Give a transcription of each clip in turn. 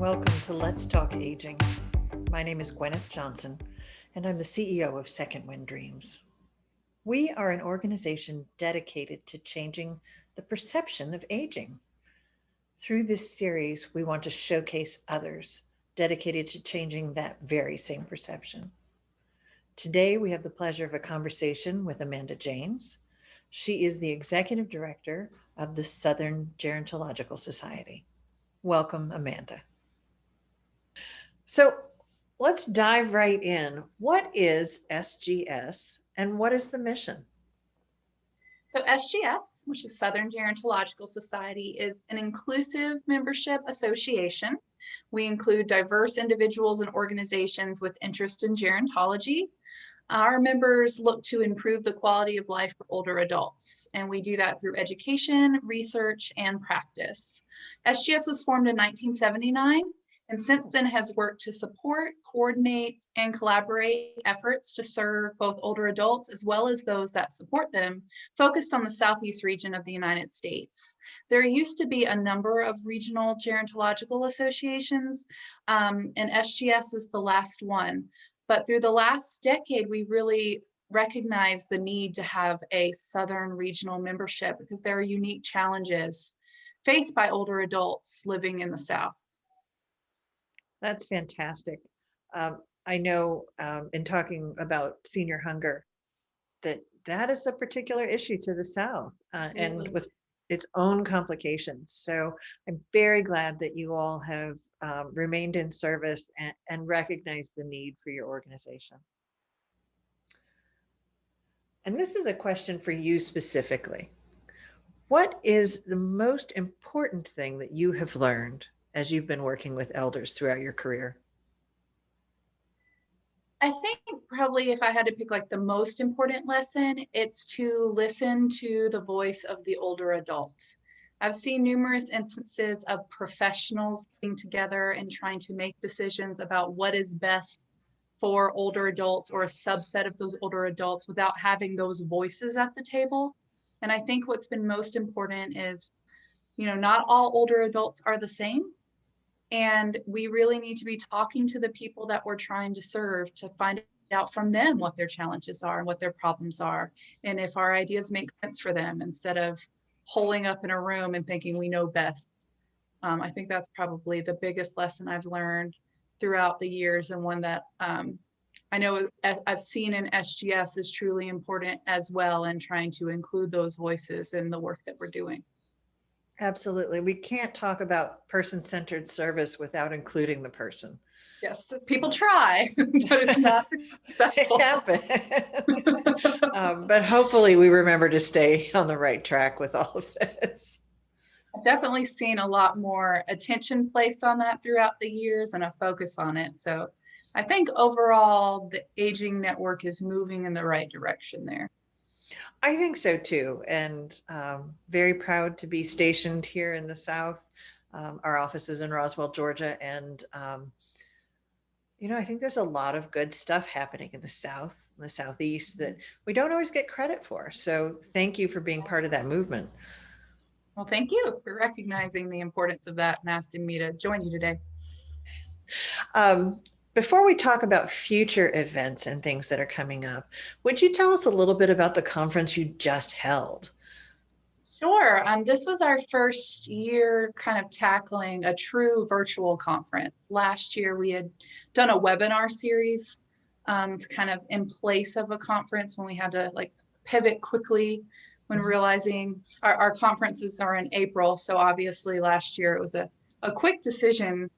welcome to Let's Talk Aging. My name is Gwyneth Johnson, and I'm the CEO of Second Wind Dreams. We are an organization dedicated to changing the perception of aging. Through this series, we want to showcase others dedicated to changing that very same perception. Today, we have the pleasure of a conversation with Amanda James. She is the Executive Director of the Southern Gerontological Society. Welcome, Amanda. So let's dive right in. What is SGS and what is the mission? So SGS, which is Southern Gerontological Society, is an inclusive membership association. We include diverse individuals and organizations with interest in gerontology. Our members look to improve the quality of life for older adults, and we do that through education, research, and practice. SGS was formed in 1979, and since then has worked to support, coordinate, and collaborate efforts to serve both older adults as well as those that support them, focused on the Southeast region of the United States. There used to be a number of regional gerontological associations, and SGS is the last one. But through the last decade, we really recognized the need to have a Southern regional membership because there are unique challenges faced by older adults living in the South. That's fantastic. I know in talking about senior hunger, that is a particular issue to the South and with its own complications. So I'm very glad that you all have remained in service and recognized the need for your organization. And this is a question for you specifically. What is the most important thing that you have learned as you've been working with elders throughout your career? I think probably if I had to pick like the most important lesson, it's to listen to the voice of the older adult. I've seen numerous instances of professionals getting together and trying to make decisions about what is best for older adults or a subset of those older adults without having those voices at the table. And I think what's been most important is, not all older adults are the same. And we really need to be talking to the people that we're trying to serve to find out from them what their challenges are and what their problems are. And if our ideas make sense for them instead of holding up in a room and thinking we know best. I think that's probably the biggest lesson I've learned throughout the years, and one that I know I've seen in SGS is truly important as well, in trying to include those voices in the work that we're doing. Absolutely. We can't talk about person-centered service without including the person. Yes, people try, but it's not successful. But hopefully we remember to stay on the right track with all of this. I've definitely seen a lot more attention placed on that throughout the years and a focus on it. So I think overall the aging network is moving in the right direction there. I think so too, and very proud to be stationed here in the South. Our office is in Roswell, Georgia, and I think there's a lot of good stuff happening in the South, in the Southeast, that we don't always get credit for. So thank you for being part of that movement. Well, thank you for recognizing the importance of that and asking me to join you today. Before we talk about future events and things that are coming up, would you tell us a little bit about the conference you just held? Sure. This was our first year kind of tackling a true virtual conference. Last year, we had done a webinar series to kind of in place of a conference when we had to pivot quickly when realizing our conferences are in April. So obviously last year it was a quick decision,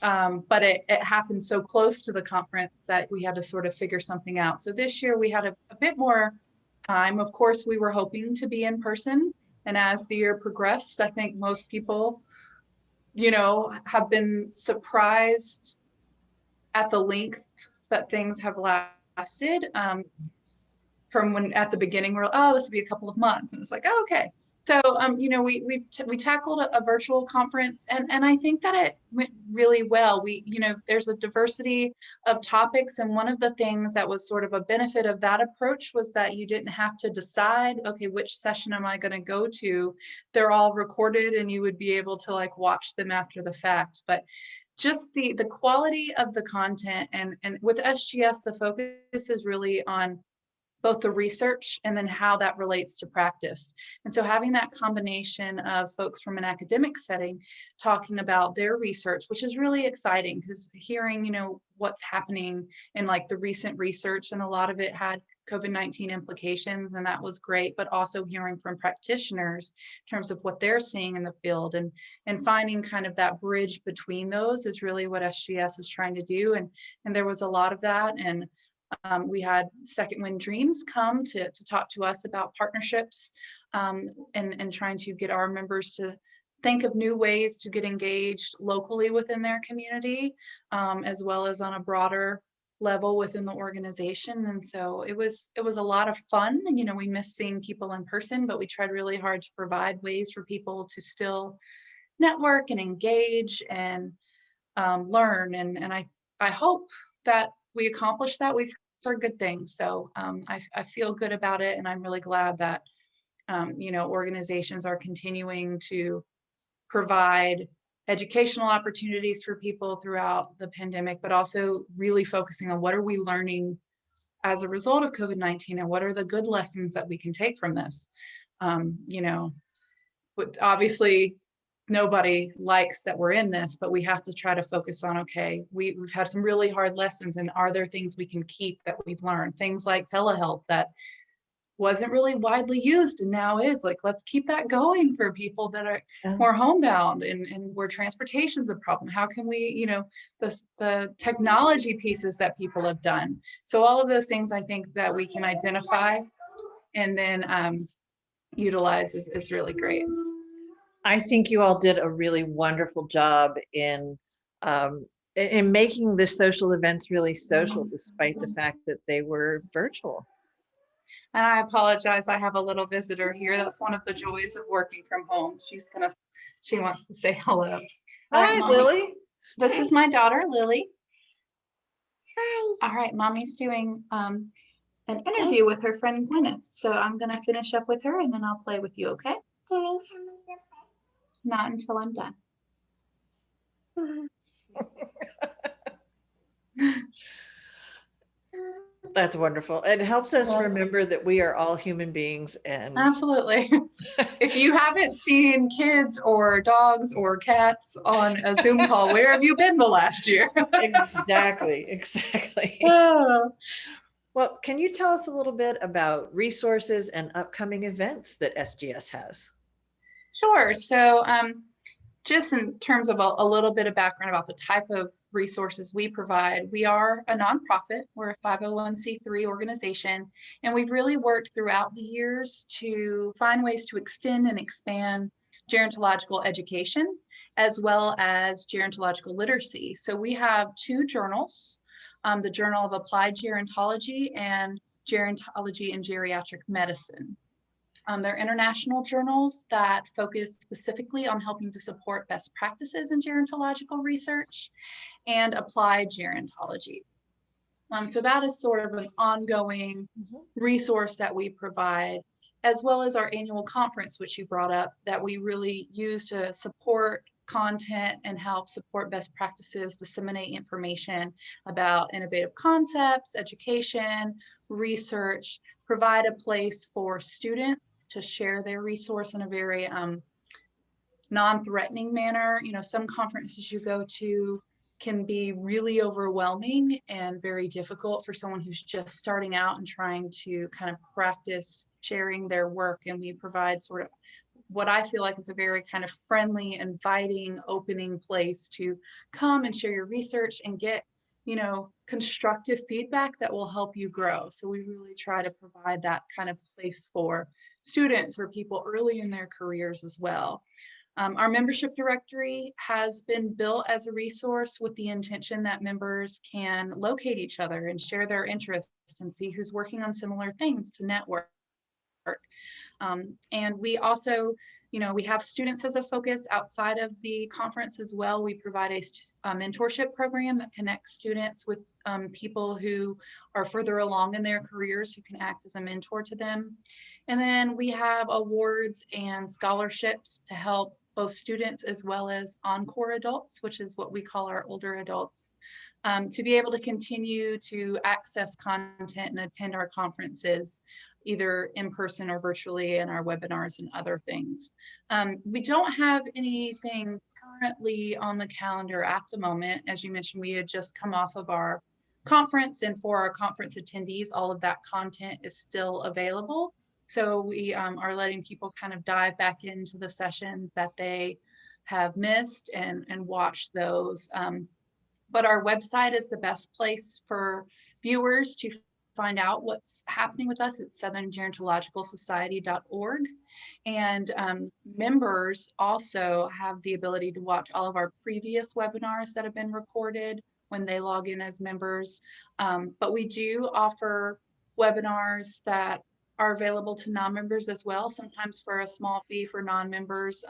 but it happened so close to the conference that we had to sort of figure something out. So this year we had a bit more time. Of course, we were hoping to be in person. And as the year progressed, I think most people, have been surprised at the length that things have lasted. From when at the beginning we're, this will be a couple of months, and it's like, oh, okay. So, we tackled a virtual conference, and I think that it went really well. There's a diversity of topics, and one of the things that was sort of a benefit of that approach was that you didn't have to decide, okay, which session am I going to go to? They're all recorded, and you would be able to watch them after the fact. But just the quality of the content, and with SGS, the focus is really on both the research and then how that relates to practice. And so having that combination of folks from an academic setting talking about their research, which is really exciting, because hearing, what's happening in like the recent research, and a lot of it had COVID-19 implications, and that was great, but also hearing from practitioners in terms of what they're seeing in the field, and finding kind of that bridge between those is really what SGS is trying to do. And there was a lot of that. And we had Second Wind Dreams come to talk to us about partnerships, and trying to get our members to think of new ways to get engaged locally within their community, as well as on a broader level within the organization. And so it was a lot of fun. And, we miss seeing people in person, but we tried really hard to provide ways for people to still network and engage and learn. And I hope that we accomplished that. We've heard good things. So I feel good about it. And I'm really glad that, organizations are continuing to provide educational opportunities for people throughout the pandemic, but also really focusing on what are we learning as a result of COVID-19, and what are the good lessons that we can take from this. Obviously, nobody likes that we're in this, but we have to try to focus on, okay, we've had some really hard lessons, and are there things we can keep that we've learned? Things like telehealth that wasn't really widely used and now is. Like, let's keep that going for people that are more homebound, and where transportation is a problem. How can we, the technology pieces that people have done. So all of those things I think that we can identify and then utilize is really great. I think you all did a really wonderful job in making the social events really social, despite the fact that they were virtual. And I apologize, I have a little visitor here. That's one of the joys of working from home. She wants to say hello. Hi, Lily. This is my daughter, Lily. Hi. All right, mommy's doing an interview with her friend Gwyneth. So I'm gonna finish up with her and then I'll play with you, okay? Can I come with the play? Not until I'm done. That's wonderful. It helps us remember that we are all human beings. And absolutely. If you haven't seen kids or dogs or cats on a Zoom call, where have you been the last year? Exactly. Well, can you tell us a little bit about resources and upcoming events that SGS has? Sure. So just in terms of a little bit of background about the type of resources we provide, we are a nonprofit. We're a 501c3 organization, and we've really worked throughout the years to find ways to extend and expand gerontological education, as well as gerontological literacy. So we have two journals, the Journal of Applied Gerontology and Gerontology and Geriatric Medicine. They're international journals that focus specifically on helping to support best practices in gerontological research and applied gerontology. So that is sort of an ongoing resource that we provide, as well as our annual conference, which you brought up, that we really use to support content and help support best practices, disseminate information about innovative concepts, education, research, provide a place for students to share their resource in a very non-threatening manner. Some conferences you go to can be really overwhelming and very difficult for someone who's just starting out and trying to kind of practice sharing their work. And we provide sort of what I feel like is a very kind of friendly, inviting, opening place to come and share your research and get constructive feedback that will help you grow. So we really try to provide that kind of place for students or people early in their careers as well. Our membership directory has been built as a resource with the intention that members can locate each other and share their interests and see who's working on similar things to network. And we also, we have students as a focus outside of the conference as well. We provide a mentorship program that connects students with people who are further along in their careers who can act as a mentor to them. And then we have awards and scholarships to help both students as well as encore adults, which is what we call our older adults, to be able to continue to access content and attend our conferences, either in person or virtually, and our webinars and other things. We don't have anything currently on the calendar at the moment. As you mentioned, we had just come off of our conference, and for our conference attendees, all of that content is still available. So we are letting people kind of dive back into the sessions that they have missed and watch those. But our website is the best place for viewers to find out what's happening with us. It's southerngerontologicalsociety.org. And members also have the ability to watch all of our previous webinars that have been recorded when they log in as members. But we do offer webinars that are available to non-members as well, sometimes for a small fee for non-members.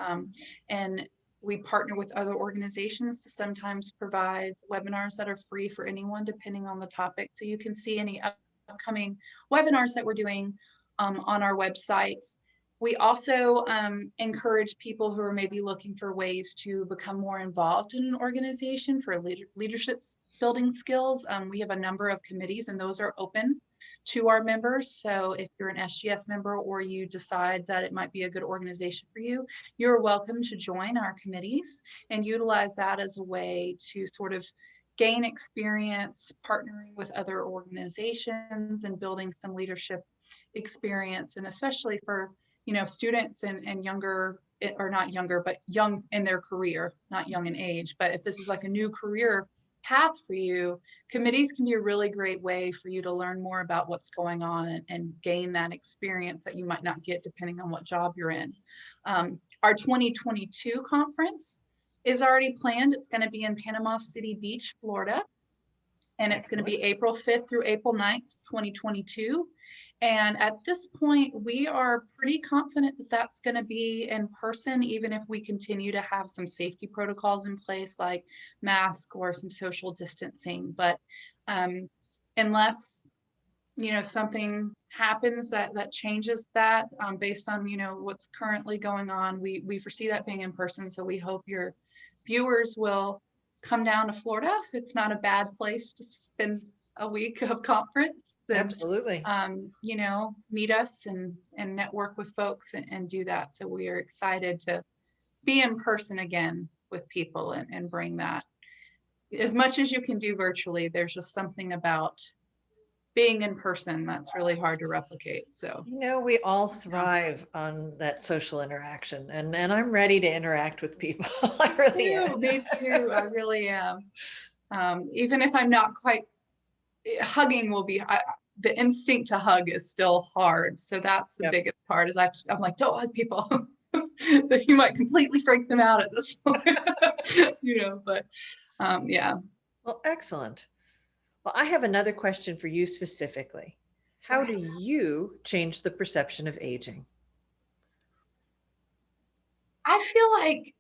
And we partner with other organizations to sometimes provide webinars that are free for anyone, depending on the topic. So you can see any upcoming webinars that we're doing on our website. We also encourage people who are maybe looking for ways to become more involved in an organization for leadership building skills. We have a number of committees, and those are open to our members. So if you're an SGS member or you decide that it might be a good organization for you, you're welcome to join our committees and utilize that as a way to sort of gain experience partnering with other organizations and building some leadership experience. And especially for, you know, students and younger, or not younger, but young in their career, not young in age. But if this is like a new career path for you, committees can be a really great way for you to learn more about what's going on and gain that experience that you might not get depending on what job you're in. Our 2022 conference is already planned. It's going to be in Panama City Beach, Florida. And it's going to be April 5th through April 9th, 2022. And at this point, we are pretty confident that that's going to be in person, even if we continue to have some safety protocols in place, like mask or some social distancing. But unless, you know, something happens that changes that based on, you know, what's currently going on, we foresee that being in person. So we hope your viewers will come down to Florida. It's not a bad place to spend a week of conference. And, Absolutely. you know, meet us and network with folks and do that. So we are excited to be in person again with people and bring that. As much as you can do virtually, there's just something about being in person that's really hard to replicate. So, you know, we all thrive on that social interaction, and I'm ready to interact with people. I really am. Me too. I really am. Even if I'm not quite, hugging will be, the instinct to hug is still hard. So that's the biggest part is I'm like, don't hug people. That you might completely freak them out at this point. You know, but yeah. Well, excellent. Well, I have another question for you specifically. How do you change the perception of aging? I feel like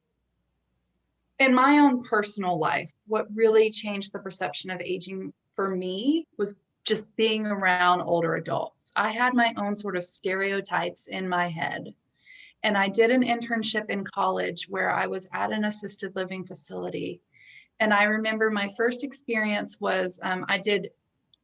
in my own personal life, what really changed the perception of aging for me was just being around older adults. I had my own sort of stereotypes in my head. And I did an internship in college where I was at an assisted living facility. And I remember my first experience was I did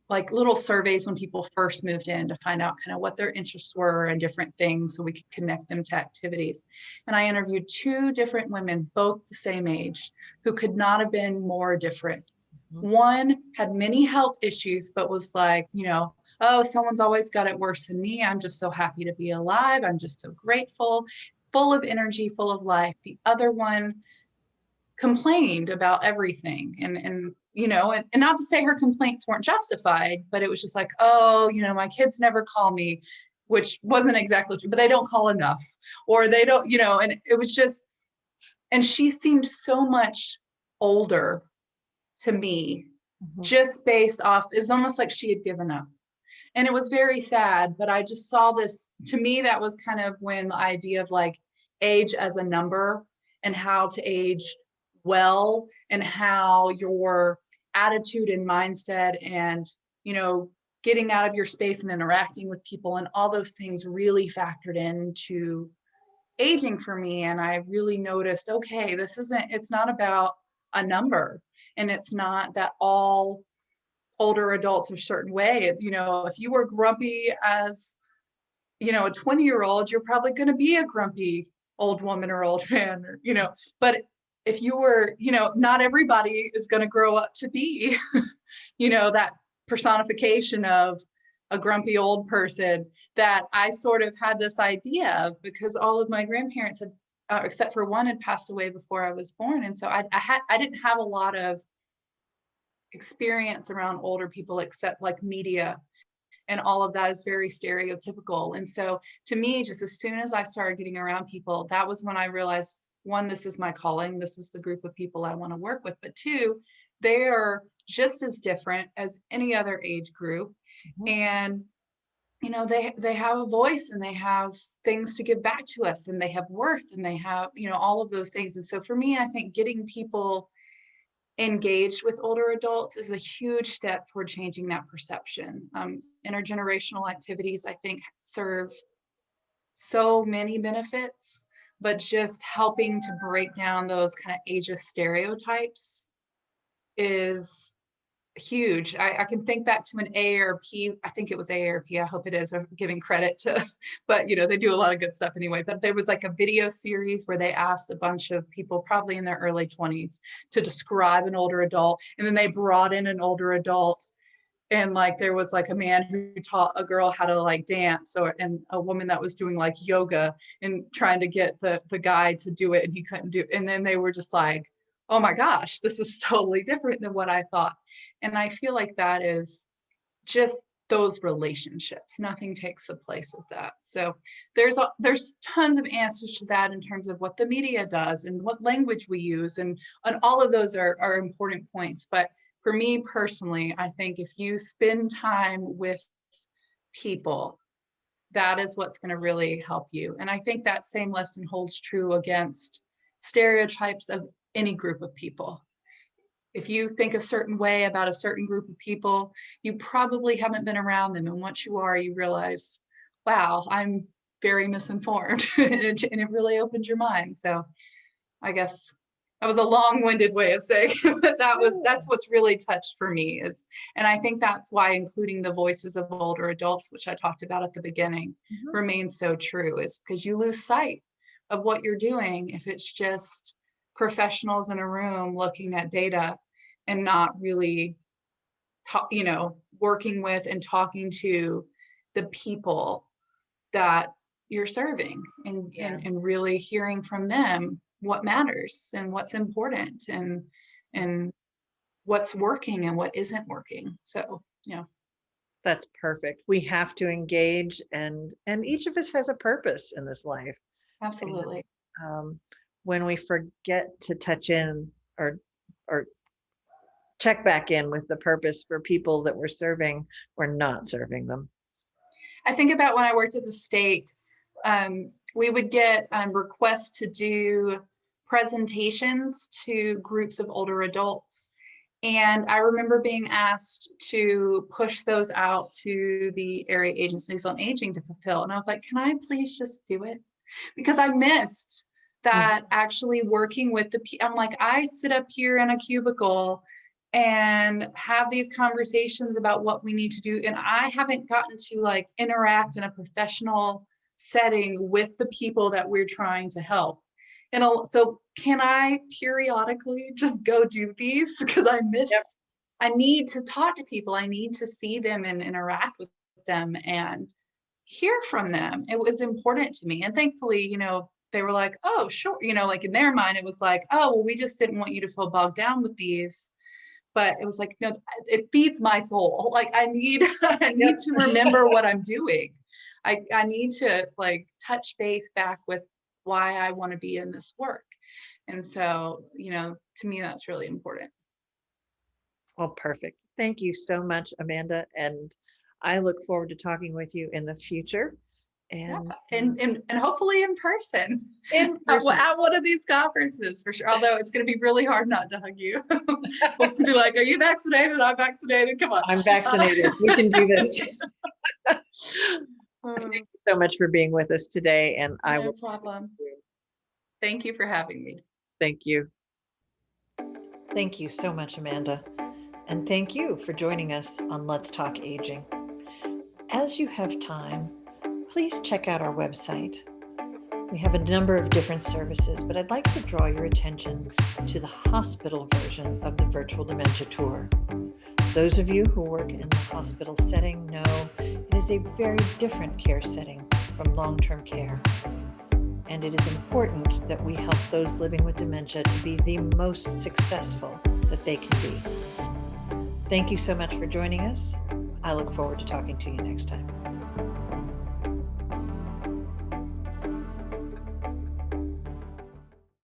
like little surveys when people first moved in to find out kind of what their interests were and different things so we could connect them to activities. And I interviewed two different women, both the same age, who could not have been more different. One had many health issues, but was like, you know, oh, someone's always got it worse than me. I'm just so happy to be alive. I'm just so grateful, full of energy, full of life. The other one complained about everything and you know, and not to say her complaints weren't justified, but it was just like, oh, you know, my kids never call me, which wasn't exactly true, but they don't call enough, or they don't, you know, and it was just, and she seemed so much older to me, just based off, it was almost like she had given up. And it was very sad, but I just saw this, to me, that was kind of when the idea of like age as a number and how to age well and how your attitude and mindset and, you know, getting out of your space and interacting with people and all those things really factored into aging for me, and I really noticed, okay, it's not about a number, and it's not that all older adults are a certain way. It's, if you were grumpy as, a 20-year-old, you're probably going to be a grumpy old woman or old man, or, but if you were, not everybody is going to grow up to be, that personification of a grumpy old person that I sort of had this idea of, because all of my grandparents had, except for one, had passed away before I was born. And so I didn't have a lot of experience around older people, except like media, and all of that is very stereotypical. And so to me, just as soon as I started getting around people, that was when I realized, one, this is my calling, this is the group of people I want to work with, but two, they are just as different as any other age group. And they have a voice, and they have things to give back to us, and they have worth, and they have, all of those things. And so for me, I think getting people engaged with older adults is a huge step toward changing that perception. Intergenerational activities, I think, serve so many benefits, but just helping to break down those kind of ageist stereotypes is huge. I can think back to an AARP, I think it was AARP, I hope it is, I'm giving credit to, but they do a lot of good stuff anyway. But there was like a video series where they asked a bunch of people, probably in their early 20s, to describe an older adult. And then they brought in an older adult, and like there was like a man who taught a girl how to like dance, and a woman that was doing like yoga and trying to get the guy to do it, and he couldn't do it. And then they were just like, oh my gosh, this is totally different than what I thought. And I feel like that is just those relationships. Nothing takes the place of that. So there's tons of answers to that in terms of what the media does and what language we use, and all of those are important points. But for me personally, I think if you spend time with people, that is what's going to really help you. And I think that same lesson holds true against stereotypes of any group of people. If you think a certain way about a certain group of people, you probably haven't been around them. And once you are, you realize, wow, I'm very misinformed. and it really opens your mind. So I guess that was a long-winded way of saying but that's what's really touched for me is, and I think that's why including the voices of older adults, which I talked about at the beginning, remains so true, is because you lose sight of what you're doing if it's just professionals in a room looking at data and not really working with and talking to the people that you're serving, and really hearing from them what matters and what's important, and what's working and what isn't working. So That's perfect. We have to engage, and each of us has a purpose in this life. Absolutely. And, when we forget to touch in or check back in with the purpose for people that we're serving, we're not serving them. I think about when I worked at the state, we would get requests to do presentations to groups of older adults. And I remember being asked to push those out to the area agencies on aging to fulfill. And I was like, can I please just do it? Because I missed that actually working with I'm like, I sit up here in a cubicle and have these conversations about what we need to do. And I haven't gotten to like interact in a professional setting with the people that we're trying to help. And so can I periodically just go do these? Because I need to talk to people. I need to see them and interact with them and hear from them. It was important to me. And thankfully, they were like, oh, sure. Like in their mind, it was like, oh, well, we just didn't want you to feel bogged down with these. But it was like, no, it feeds my soul. Like I need to remember what I'm doing. I need to like touch base back with why I want to be in this work. And so, to me, that's really important. Well, perfect. Thank you so much, Amanda. And I look forward to talking with you in the future. And hopefully in person. At one of these conferences for sure. Although it's going to be really hard not to hug you. We'll be like, are you vaccinated? I'm vaccinated. Come on. I'm vaccinated. We can do this. Thank you so much for being with us today. And I will. No problem. Thank you for having me. Thank you. Thank you so much, Amanda. And thank you for joining us on Let's Talk Aging. As you have time, please check out our website. We have a number of different services, but I'd like to draw your attention to the hospital version of the Virtual Dementia Tour. Those of you who work in the hospital setting know it is a very different care setting from long-term care. And it is important that we help those living with dementia to be the most successful that they can be. Thank you so much for joining us. I look forward to talking to you next time.